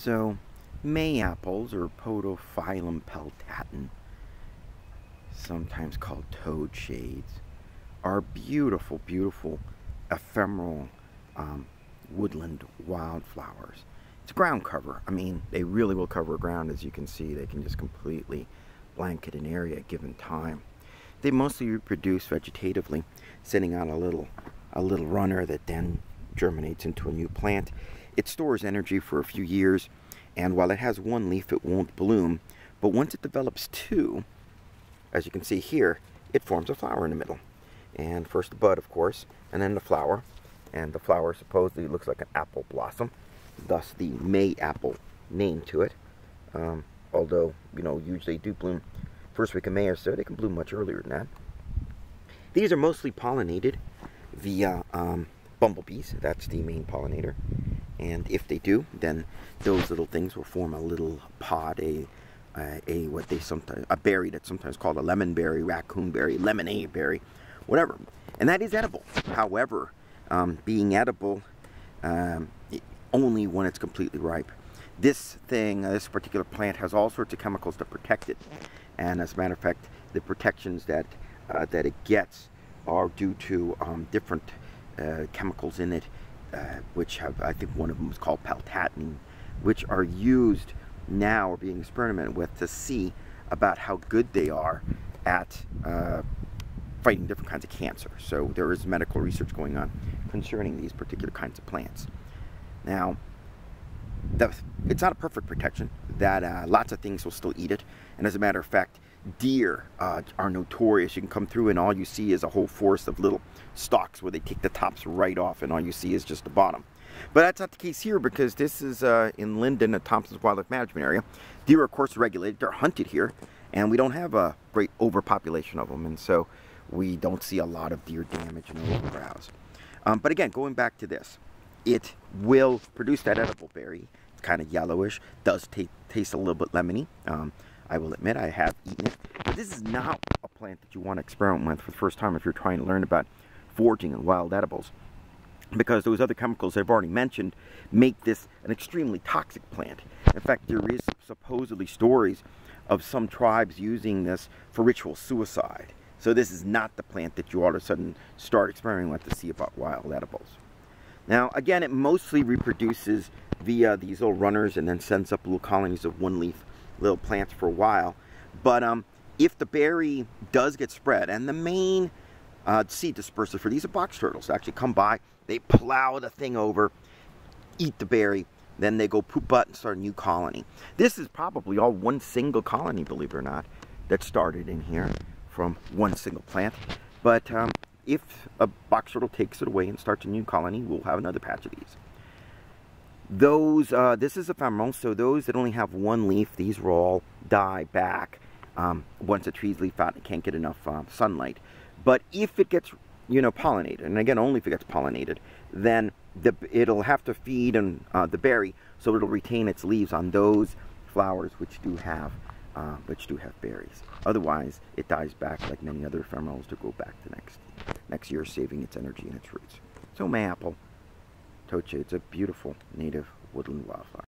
So, Mayapples, or Podophyllum peltatum, sometimes called toad shades, are beautiful, beautiful ephemeral woodland wildflowers. It's ground cover. I mean, they really will cover ground. As you can see, they can just completely blanket an area at given time. They mostly reproduce vegetatively, sending out a little runner that then germinates into a new plant. It stores energy for a few years, and while it has one leaf, it won't bloom. But once it develops two, as you can see here, it forms a flower in the middle. And first the bud, of course, and then the flower. And the flower supposedly looks like an apple blossom, thus the Mayapple name to it. Although, you know, usually do bloom first week of May or so, they can bloom much earlier than that. These are mostly pollinated via bumblebees. That's the main pollinator. And if they do, then those little things will form a little pod, a berry that's sometimes called a lemon berry, raccoon berry, lemonade berry, whatever. And that is edible. However, being edible only when it's completely ripe. This particular plant has all sorts of chemicals to protect it. And as a matter of fact, the protections that it gets are due to different chemicals in it, which have, I think one of them is called peltatin, which are used now or being experimented with to see about how good they are at fighting different kinds of cancer. So there is medical research going on concerning these particular kinds of plants. Now, it's not a perfect protection. That lots of things will still eat it, and as a matter of fact, deer are notorious. You can come through and all you see is a whole forest of little stalks where they take the tops right off and all you see is just the bottom. But that's not the case here, because this is in Linden at Thompson's Wildlife Management Area. Deer are, of course, regulated. They're hunted here, and we don't have a great overpopulation of them, and so we don't see a lot of deer damage and overbrowse. But again, going back to this, it will produce that edible berry. It's kind of yellowish, does taste a little bit lemony. I will admit I have eaten it, but this is not a plant that you want to experiment with for the first time if you're trying to learn about foraging and wild edibles, because those other chemicals I've already mentioned make this an extremely toxic plant. In fact, there is supposedly stories of some tribes using this for ritual suicide. So this is not the plant that you all of a sudden start experimenting with to see about wild edibles. Now, again, it mostly reproduces via these little runners and then sends up little colonies of one-leaf little plants for a while. But if the berry does get spread, and the main seed disperser for these are box turtles. They actually come by, they plow the thing over, eat the berry, then they go poop butt and start a new colony. This is probably all one single colony, believe it or not, that started in here from one single plant. But if a box turtle takes it away and starts a new colony, we'll have another patch of these. This is ephemeral, so those that only have one leaf, these will all die back once a tree's leaf out and it can't get enough sunlight. But if it gets, pollinated, and again, only if it gets pollinated, then it'll have to feed on the berry, so it'll retain its leaves on those flowers which do have berries. Otherwise, it dies back like many other ephemerals to go back to next year, saving its energy and its roots. So Mayapple, toadshade, it's a beautiful native woodland wildflower.